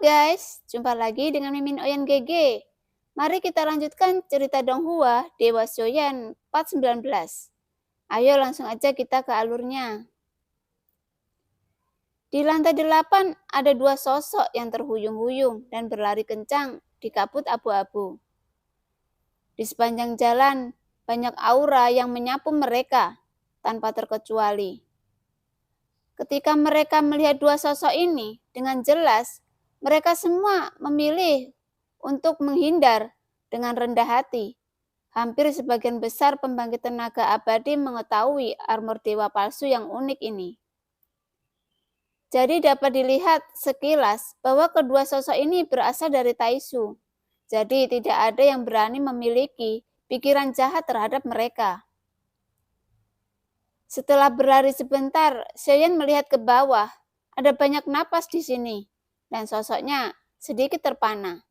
guys, jumpa lagi dengan Mimin Oyen GG. Mari kita lanjutkan cerita Donghua Dewa Xiaoyan part 19. Ayo langsung aja kita ke alurnya. Di lantai 8 ada dua sosok yang terhuyung-huyung dan berlari kencang di kabut abu-abu. Di sepanjang jalan banyak aura yang menyapu mereka tanpa terkecuali. Ketika mereka melihat dua sosok ini dengan jelas, mereka semua memilih untuk menghindar dengan rendah hati. Hampir sebagian besar pembangkit tenaga abadi mengetahui armor dewa palsu yang unik ini. Jadi dapat dilihat sekilas bahwa kedua sosok ini berasal dari Taisu. Jadi tidak ada yang berani memiliki pikiran jahat terhadap mereka. Setelah berlari sebentar, Xiaoyan melihat ke bawah. Ada banyak napas di sini, dan sosoknya sedikit terpana.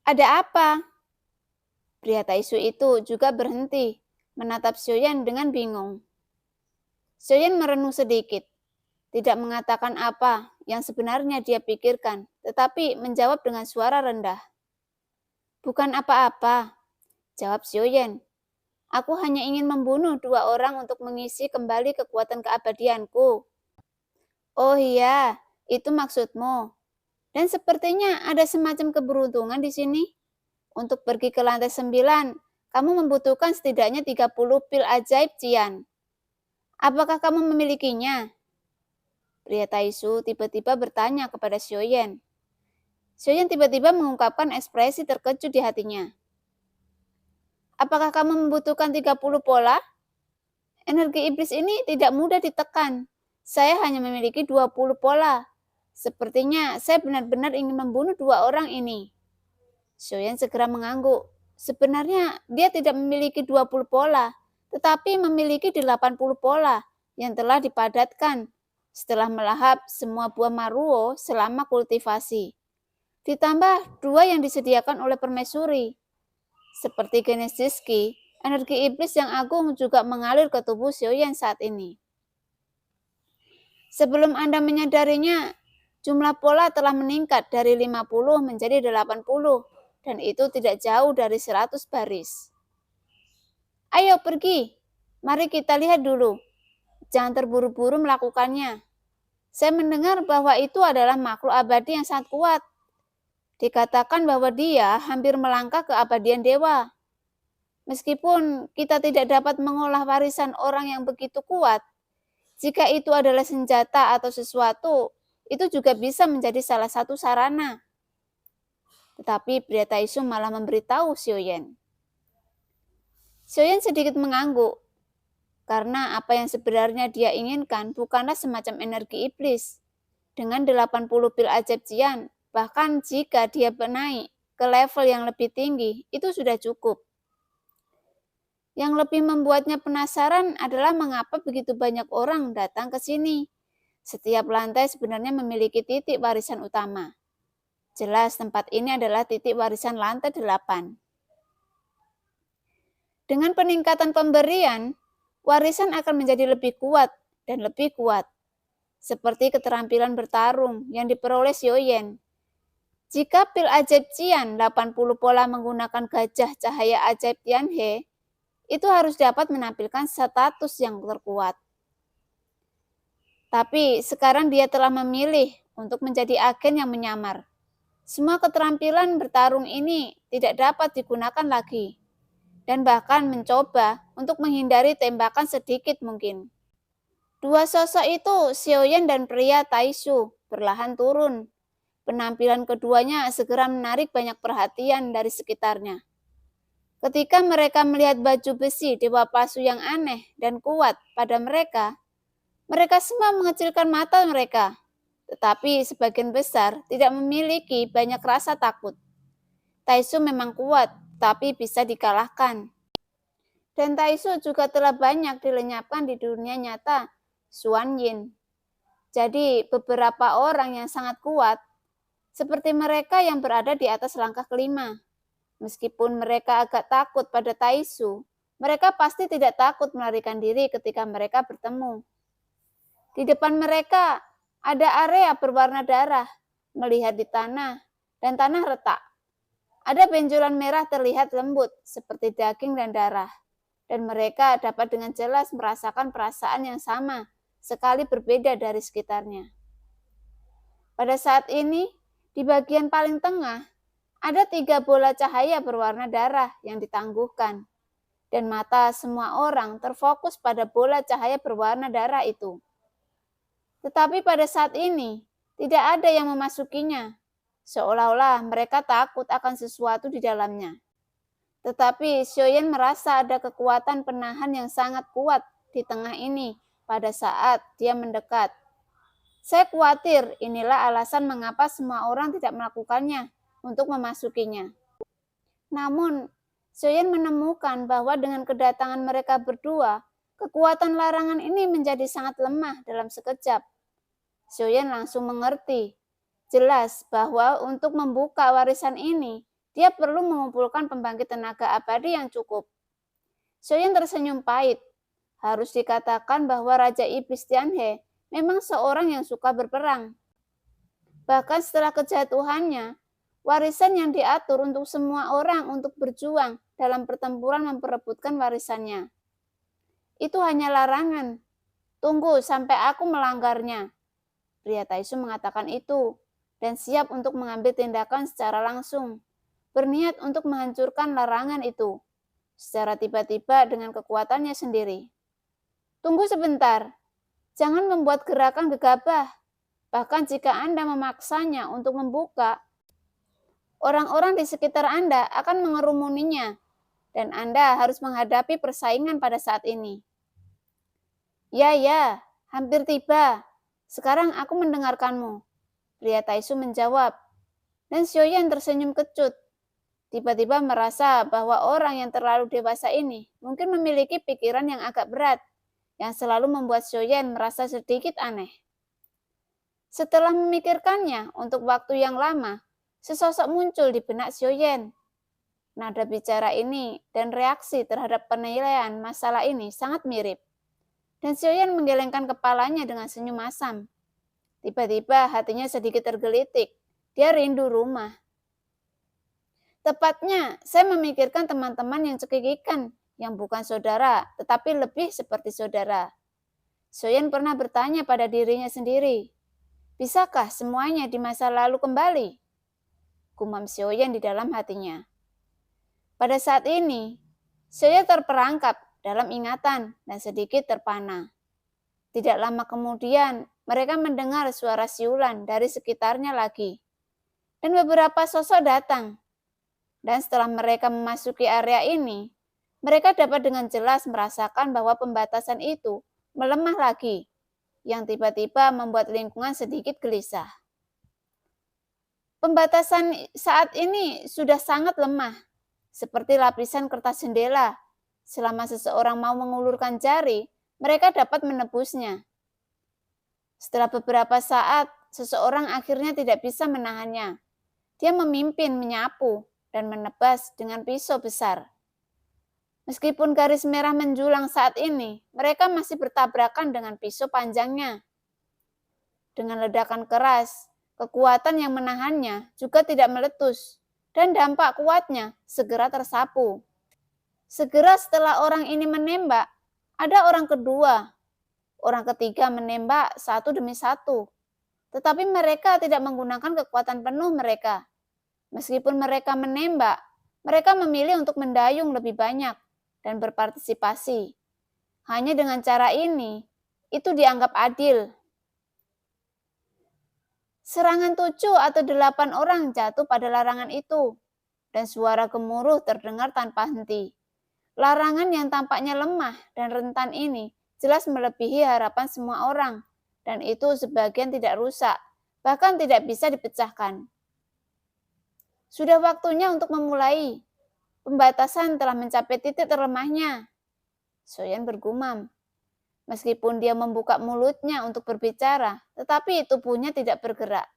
Ada apa? Pria Taisu itu juga berhenti, menatap Xiaoyan dengan bingung. Xiaoyan merenung sedikit, tidak mengatakan apa yang sebenarnya dia pikirkan, tetapi menjawab dengan suara rendah. Bukan apa-apa, jawab Xiaoyan. Aku hanya ingin membunuh dua orang untuk mengisi kembali kekuatan keabadianku. Oh iya, itu maksudmu. Dan sepertinya ada semacam keberuntungan di sini. Untuk pergi ke lantai 9, kamu membutuhkan setidaknya 30 pil ajaib Cian. Apakah kamu memilikinya? Pria Taisu tiba-tiba bertanya kepada Xiaoyan. Xiaoyan tiba-tiba mengungkapkan ekspresi terkejut di hatinya. Apakah kamu membutuhkan 30 pola? Energi iblis ini tidak mudah ditekan. Saya hanya memiliki 20 pola. Sepertinya saya benar-benar ingin membunuh dua orang ini. Xiaoyan segera mengangguk. Sebenarnya dia tidak memiliki 20 pola, tetapi memiliki 80 pola yang telah dipadatkan setelah melahap semua buah maruo selama kultivasi. Ditambah dua yang disediakan oleh permaisuri. Seperti Genesis Ki, energi iblis yang agung juga mengalir ke tubuh Xiaoyan saat ini. Sebelum Anda menyadarinya, jumlah pola telah meningkat dari 50 menjadi 80, dan itu tidak jauh dari 100 baris. Ayo pergi, mari kita lihat dulu. Jangan terburu-buru melakukannya. Saya mendengar bahwa itu adalah makhluk abadi yang sangat kuat. Dikatakan bahwa dia hampir melangkah ke abadian dewa. Meskipun kita tidak dapat mengolah warisan orang yang begitu kuat, jika itu adalah senjata atau sesuatu, itu juga bisa menjadi salah satu sarana. Tetapi pria Taisu malah memberitahu Xiaoyan. Xiaoyan sedikit mengangguk, karena apa yang sebenarnya dia inginkan bukanlah semacam energi iblis. Dengan 80 pil ajaib Cian, bahkan jika dia naik ke level yang lebih tinggi, itu sudah cukup. Yang lebih membuatnya penasaran adalah mengapa begitu banyak orang datang ke sini. Setiap lantai sebenarnya memiliki titik warisan utama. Jelas tempat ini adalah titik warisan lantai 8. Dengan peningkatan pemberian, warisan akan menjadi lebih kuat dan lebih kuat. Seperti keterampilan bertarung yang diperoleh Xiaoyan. Jika pil ajaib Cian 80 pola menggunakan gajah cahaya ajaib Tianhe, itu harus dapat menampilkan status yang terkuat. Tapi sekarang dia telah memilih untuk menjadi agen yang menyamar. Semua keterampilan bertarung ini tidak dapat digunakan lagi, dan bahkan mencoba untuk menghindari tembakan sedikit mungkin. Dua sosok itu, Xiaoyan dan pria Taisu, perlahan turun. Penampilan keduanya segera menarik banyak perhatian dari sekitarnya. Ketika mereka melihat baju besi dewa palsu yang aneh dan kuat pada mereka, mereka semua mengecilkan mata mereka. Tetapi sebagian besar tidak memiliki banyak rasa takut. Taisu memang kuat, tapi bisa dikalahkan. Dan Taisu juga telah banyak dilenyapkan di dunia nyata Xuan Yin. Jadi beberapa orang yang sangat kuat, seperti mereka yang berada di atas langkah kelima. Meskipun mereka agak takut pada Taisu, mereka pasti tidak takut melarikan diri ketika mereka bertemu. Di depan mereka, Ada area berwarna darah, melihat di tanah, dan tanah retak. Ada benjolan merah terlihat lembut, seperti daging dan darah. Dan mereka dapat dengan jelas merasakan perasaan yang sama, sekali berbeda dari sekitarnya. Pada saat ini, di bagian paling tengah, ada 3 bola cahaya berwarna darah yang ditangguhkan. Dan mata semua orang terfokus pada bola cahaya berwarna darah itu. Tetapi pada saat ini, tidak ada yang memasukinya, seolah-olah mereka takut akan sesuatu di dalamnya. Tetapi Xiaoyan merasa ada kekuatan penahan yang sangat kuat di tengah ini pada saat dia mendekat. Saya khawatir inilah alasan mengapa semua orang tidak melakukannya untuk memasukinya. Namun, Xiaoyan menemukan bahwa dengan kedatangan mereka berdua, kekuatan larangan ini menjadi sangat lemah dalam sekejap. Xiaoyan langsung mengerti jelas bahwa untuk membuka warisan ini, dia perlu mengumpulkan pembangkit tenaga abadi yang cukup. Xiaoyan tersenyum pahit. Harus dikatakan bahwa Raja Iblis Tianhe memang seorang yang suka berperang. Bahkan setelah kejatuhannya, warisan yang diatur untuk semua orang untuk berjuang dalam pertempuran memperebutkan warisannya. Itu hanya larangan. Tunggu sampai aku melanggarnya. Pria Taisu mengatakan itu dan siap untuk mengambil tindakan secara langsung. Berniat untuk menghancurkan larangan itu secara tiba-tiba dengan kekuatannya sendiri. Tunggu sebentar, jangan membuat gerakan gegabah. Bahkan jika Anda memaksanya untuk membuka, orang-orang di sekitar Anda akan mengerumuninya, dan Anda harus menghadapi persaingan pada saat ini. Ya, hampir tiba. Sekarang aku mendengarkanmu. Pria Taisu menjawab, dan Xiaoyan tersenyum kecut. Tiba-tiba merasa bahwa orang yang terlalu dewasa ini mungkin memiliki pikiran yang agak berat, yang selalu membuat Xiaoyan merasa sedikit aneh. Setelah memikirkannya untuk waktu yang lama, sesosok muncul di benak Xiaoyan. Nada bicara ini dan reaksi terhadap penilaian masalah ini sangat mirip. Dan Xiaoyan menggelengkan kepalanya dengan senyum asam. Tiba-tiba hatinya sedikit tergelitik. Dia rindu rumah. Tepatnya, saya memikirkan teman-teman yang cekikikan, yang bukan saudara, tetapi lebih seperti saudara. Xiaoyan pernah bertanya pada dirinya sendiri, bisakah semuanya di masa lalu kembali? Gumam Xiaoyan di dalam hatinya. Pada saat ini, Xiaoyan terperangkap dalam ingatan dan sedikit terpana. Tidak lama kemudian, mereka mendengar suara siulan dari sekitarnya lagi. Dan beberapa sosok datang. Dan setelah mereka memasuki area ini, mereka dapat dengan jelas merasakan bahwa pembatasan itu melemah lagi, yang tiba-tiba membuat lingkungan sedikit gelisah. Pembatasan saat ini sudah sangat lemah, seperti lapisan kertas jendela. Selama seseorang mau mengulurkan jari, mereka dapat menebusnya. Setelah beberapa saat, seseorang akhirnya tidak bisa menahannya. Dia memimpin menyapu dan menebas dengan pisau besar. Meskipun garis merah menjulang saat ini, mereka masih bertabrakan dengan pisau panjangnya. Dengan ledakan keras, kekuatan yang menahannya juga tidak meletus, dan dampak kuatnya segera tersapu. Segera setelah orang ini menembak, ada orang kedua. Orang ketiga menembak satu demi satu. Tetapi mereka tidak menggunakan kekuatan penuh mereka. Meskipun mereka menembak, mereka memilih untuk mendayung lebih banyak dan berpartisipasi. Hanya dengan cara ini, itu dianggap adil. Serangan 7 atau 8 orang jatuh pada larangan itu, dan suara gemuruh terdengar tanpa henti. Larangan yang tampaknya lemah dan rentan ini jelas melebihi harapan semua orang, dan itu sebagian tidak rusak, bahkan tidak bisa dipecahkan. Sudah waktunya untuk memulai. Pembatasan telah mencapai titik terlemahnya. Xiaoyan bergumam. Meskipun dia membuka mulutnya untuk berbicara, tetapi tubuhnya tidak bergerak.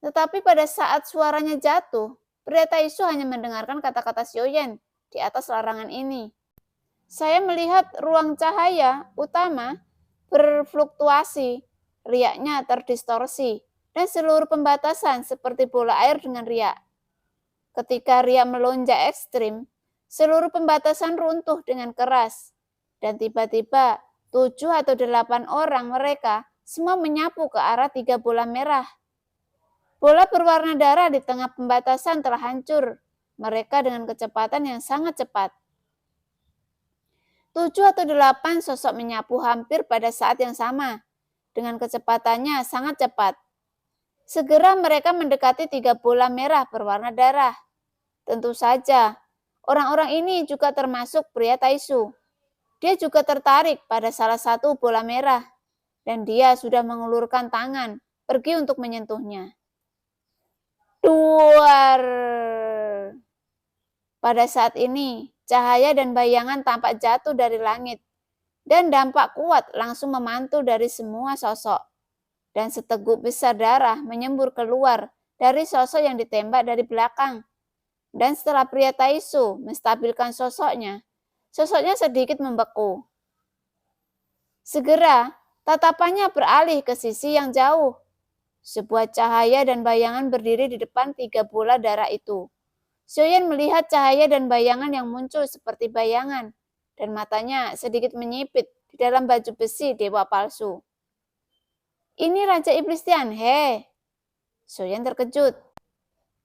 Tetapi pada saat suaranya jatuh, pria Taisu hanya mendengarkan kata-kata Xiaoyan di atas larangan ini. Saya melihat ruang cahaya utama berfluktuasi. riaknya terdistorsi, dan seluruh pembatasan seperti bola air dengan riak. Ketika riak melonjak ekstrim, seluruh pembatasan runtuh dengan keras, dan tiba-tiba 7 atau 8 orang mereka semua menyapu ke arah 3 bola merah. Bola berwarna darah di tengah pembatasan telah hancur, mereka dengan kecepatan yang sangat cepat. 7 atau 8 sosok menyapu hampir pada saat yang sama, dengan kecepatannya sangat cepat. Segera mereka mendekati 3 bola merah berwarna darah. Tentu saja, orang-orang ini juga termasuk pria Taisu. Dia juga tertarik pada salah satu bola merah, dan dia sudah mengulurkan tangan, pergi untuk menyentuhnya. Duar! Pada saat ini, cahaya dan bayangan tampak jatuh dari langit, dan dampak kuat langsung memantul dari semua sosok. Dan seteguk besar darah menyembur keluar dari sosok yang ditembak dari belakang. Dan setelah pria Taisu menstabilkan sosoknya sedikit membeku. Segera, tatapannya beralih ke sisi yang jauh. Sebuah cahaya dan bayangan berdiri di depan 3 bola darah itu. Xiaoyan melihat cahaya dan bayangan yang muncul seperti bayangan, dan matanya sedikit menyipit di dalam baju besi dewa palsu. Ini Raja Iblis Tianhe. Xiaoyan terkejut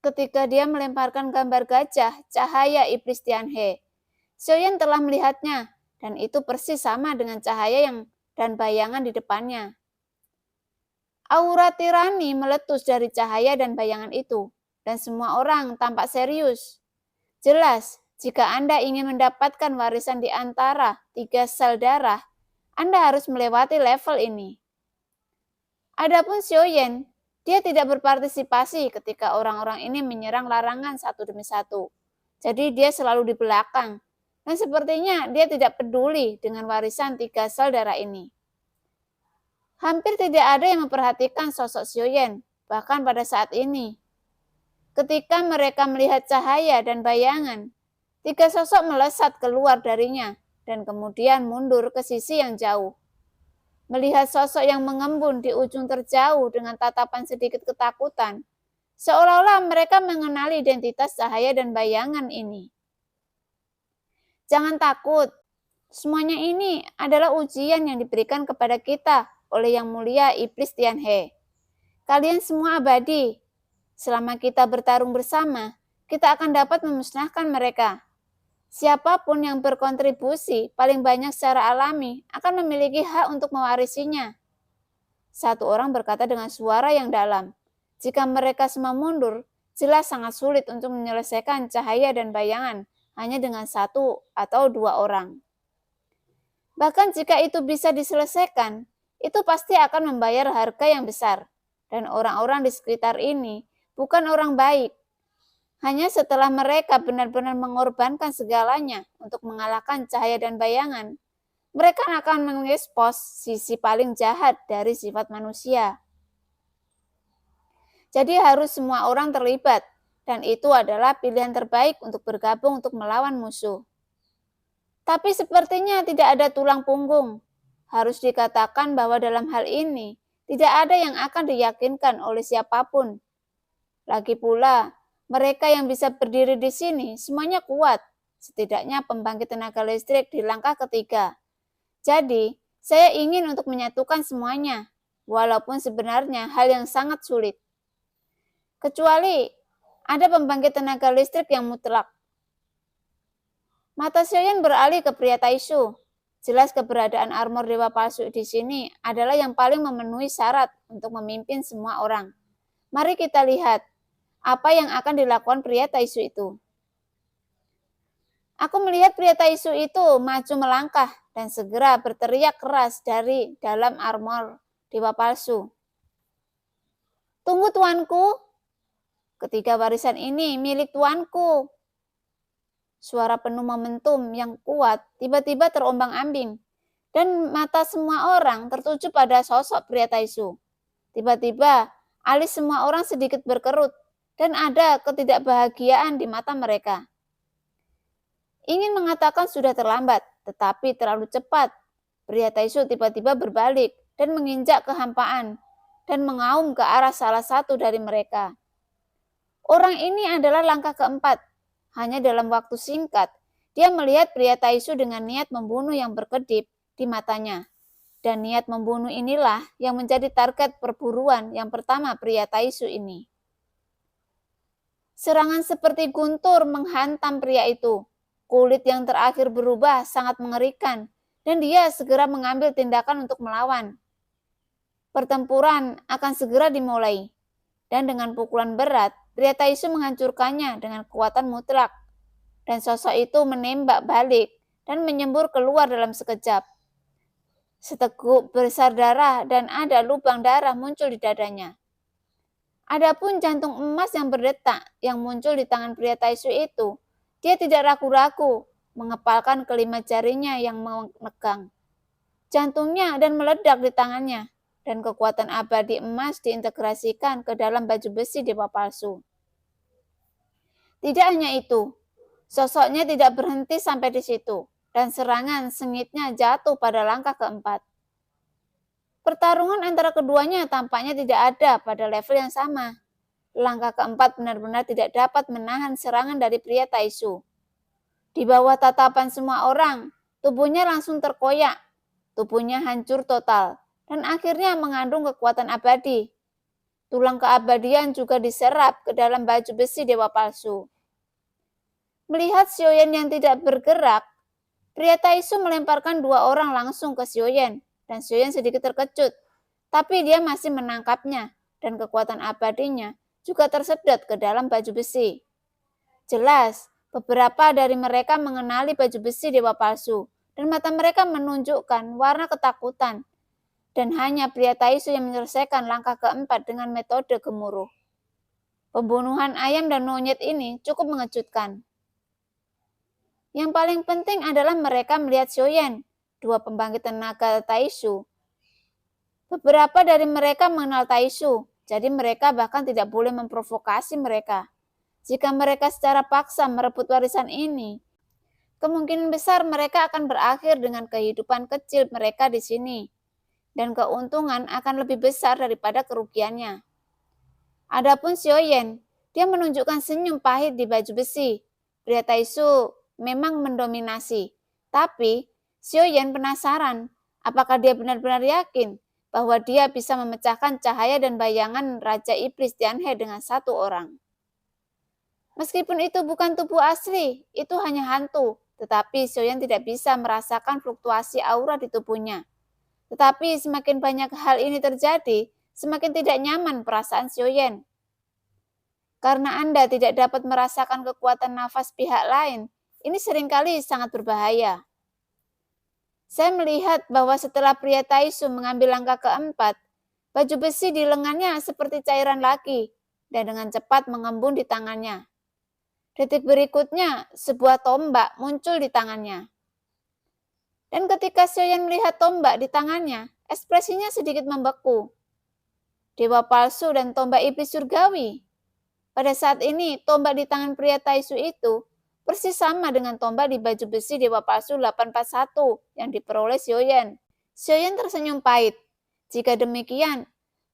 ketika dia melemparkan gambar gajah cahaya Iblis Tianhe. Xiaoyan telah melihatnya, dan itu persis sama dengan cahaya dan bayangan di depannya. Aura tirani meletus dari cahaya dan bayangan itu, dan semua orang tampak serius. Jelas, jika Anda ingin mendapatkan warisan di antara 3 sel darah, Anda harus melewati level ini. Adapun Xiaoyan, dia tidak berpartisipasi ketika orang-orang ini menyerang larangan satu demi satu. Jadi dia selalu di belakang, dan sepertinya dia tidak peduli dengan warisan 3 sel darah ini. Hampir tidak ada yang memperhatikan sosok Xiaoyan, bahkan pada saat ini. Ketika mereka melihat cahaya dan bayangan, 3 sosok melesat keluar darinya dan kemudian mundur ke sisi yang jauh. Melihat sosok yang mengembun di ujung terjauh dengan tatapan sedikit ketakutan, seolah-olah mereka mengenali identitas cahaya dan bayangan ini. Jangan takut, semuanya ini adalah ujian yang diberikan kepada kita oleh Yang Mulia Iblis Tianhe. Kalian semua abadi. Selama kita bertarung bersama, kita akan dapat memusnahkan mereka. Siapapun yang berkontribusi paling banyak secara alami akan memiliki hak untuk mewarisinya. Satu orang berkata dengan suara yang dalam. Jika mereka semua mundur, jelas sangat sulit untuk menyelesaikan cahaya dan bayangan hanya dengan 1 atau 2 orang. Bahkan jika itu bisa diselesaikan, itu pasti akan membayar harga yang besar. Dan orang-orang di sekitar ini bukan orang baik. Hanya setelah mereka benar-benar mengorbankan segalanya untuk mengalahkan cahaya dan bayangan, mereka akan mengekspos sisi paling jahat dari sifat manusia. Jadi harus semua orang terlibat, dan itu adalah pilihan terbaik untuk bergabung untuk melawan musuh. Tapi sepertinya tidak ada tulang punggung. Harus dikatakan bahwa dalam hal ini, tidak ada yang akan diyakinkan oleh siapapun. Lagi pula, mereka yang bisa berdiri di sini semuanya kuat, setidaknya pembangkit tenaga listrik di langkah ketiga. Jadi, saya ingin untuk menyatukan semuanya, walaupun sebenarnya hal yang sangat sulit. Kecuali ada pembangkit tenaga listrik yang mutlak. Mata Xiaoyan beralih ke pria Taisu. Jelas keberadaan armor dewa palsu di sini adalah yang paling memenuhi syarat untuk memimpin semua orang. Mari kita lihat apa yang akan dilakukan pria Taisu itu. Aku melihat pria Taisu itu maju melangkah dan segera berteriak keras dari dalam armor dewa palsu. Tunggu tuanku, ketiga warisan ini milik tuanku. Suara penuh momentum yang kuat tiba-tiba terombang-ambing, dan mata semua orang tertuju pada sosok pria Taisu. Tiba-tiba, alis semua orang sedikit berkerut, dan ada ketidakbahagiaan di mata mereka. Ingin mengatakan sudah terlambat, tetapi terlalu cepat. Pria Taisu tiba-tiba berbalik dan menginjak kehampaan dan mengaum ke arah salah satu dari mereka. Orang ini adalah langkah keempat. Hanya dalam waktu singkat, dia melihat pria Taisu dengan niat membunuh yang berkedip di matanya. Dan niat membunuh inilah yang menjadi target perburuan yang pertama pria Taisu ini. Serangan seperti guntur menghantam pria itu. Kulit yang terakhir berubah sangat mengerikan, dan dia segera mengambil tindakan untuk melawan. Pertempuran akan segera dimulai, dan dengan pukulan berat, pria Taisu menghancurkannya dengan kekuatan mutlak. Dan sosok itu menembak balik dan menyembur keluar dalam sekejap. Seteguk besar darah dan ada lubang darah muncul di dadanya. Adapun jantung emas yang berdetak yang muncul di tangan pria Taisu itu, dia tidak ragu-ragu mengepalkan kelima jarinya yang memegang jantungnya dan meledak di tangannya, dan kekuatan abadi emas diintegrasikan ke dalam baju besi dewa palsu. Tidak hanya itu, sosoknya tidak berhenti sampai di situ, dan serangan sengitnya jatuh pada langkah keempat. Pertarungan antara keduanya tampaknya tidak ada pada level yang sama. Langkah keempat benar-benar tidak dapat menahan serangan dari pria Taisu. Di bawah tatapan semua orang, tubuhnya langsung terkoyak. Tubuhnya hancur total dan akhirnya mengandung kekuatan abadi. Tulang keabadian juga diserap ke dalam baju besi dewa palsu. Melihat Xiaoyan yang tidak bergerak, pria Taisu melemparkan dua orang langsung ke Xiaoyan. Dan Xiaoyan sedikit terkejut, tapi dia masih menangkapnya, dan kekuatan abadinya juga tersedot ke dalam baju besi. Jelas, beberapa dari mereka mengenali baju besi dewa palsu, dan mata mereka menunjukkan warna ketakutan. Dan hanya pria Taisu yang menyelesaikan langkah keempat dengan metode gemuruh. Pembunuhan ayam dan monyet ini cukup mengejutkan. Yang paling penting adalah mereka melihat Xiaoyan, dua pembangkit tenaga Taisu. Beberapa dari mereka mengenal Taisu, jadi mereka bahkan tidak boleh memprovokasi mereka. Jika mereka secara paksa merebut warisan ini, kemungkinan besar mereka akan berakhir dengan kehidupan kecil mereka di sini, dan keuntungan akan lebih besar daripada kerugiannya. Adapun Xiaoyan, dia menunjukkan senyum pahit di baju besi. Pria Taisu memang mendominasi, tapi Xiaoyan penasaran, apakah dia benar-benar yakin bahwa dia bisa memecahkan cahaya dan bayangan Raja Iblis Tianhe dengan satu orang. Meskipun itu bukan tubuh asli, itu hanya hantu, tetapi Xiaoyan tidak bisa merasakan fluktuasi aura di tubuhnya. Tetapi semakin banyak hal ini terjadi, semakin tidak nyaman perasaan Xiaoyan. Karena Anda tidak dapat merasakan kekuatan nafas pihak lain, ini seringkali sangat berbahaya. Saya melihat bahwa setelah pria Taisu mengambil langkah keempat, baju besi di lengannya seperti cairan lagi dan dengan cepat mengembun di tangannya. Detik berikutnya, sebuah tombak muncul di tangannya. Dan ketika Xiaoyan melihat tombak di tangannya, ekspresinya sedikit membeku. Dewa palsu dan tombak iblis surgawi. Pada saat ini, tombak di tangan pria Taisu itu persis sama dengan tombak di baju besi Dewa Palsu 841 yang diperoleh Xiaoyan. Xiaoyan tersenyum pahit. Jika demikian,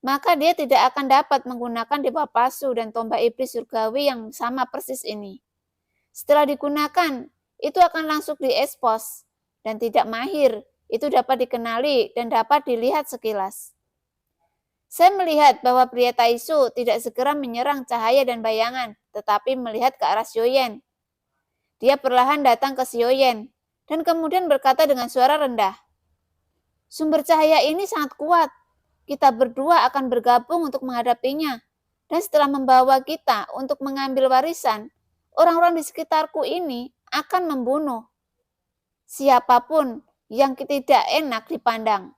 maka dia tidak akan dapat menggunakan Dewa Palsu dan tombak iblis surgawi yang sama persis ini. Setelah digunakan, itu akan langsung diekspos dan tidak mahir. Itu dapat dikenali dan dapat dilihat sekilas. Saya melihat bahwa pria Taisu tidak segera menyerang cahaya dan bayangan, tetapi melihat ke arah Xiaoyan. Dia perlahan datang ke Xiaoyan dan kemudian berkata dengan suara rendah, "Sumber cahaya ini sangat kuat. Kita berdua akan bergabung untuk menghadapinya. Dan setelah membawa kita untuk mengambil warisan, orang-orang di sekitarku ini akan membunuh siapapun yang tidak enak dipandang."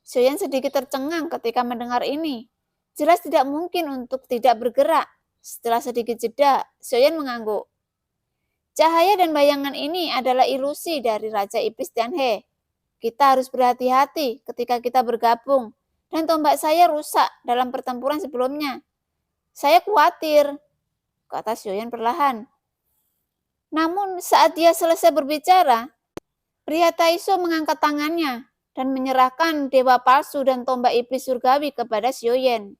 Xiaoyan sedikit tercengang ketika mendengar ini. Jelas tidak mungkin untuk tidak bergerak. Setelah sedikit jeda, Xiaoyan mengangguk. Cahaya dan bayangan ini adalah ilusi dari Raja Iblis Tianhe. Kita harus berhati-hati ketika kita bergabung. Dan tombak saya rusak dalam pertempuran sebelumnya. Saya khawatir, kata Xiaoyan perlahan. Namun saat dia selesai berbicara, pria Taisu mengangkat tangannya dan menyerahkan dewa palsu dan tombak iblis surgawi kepada Xiaoyan.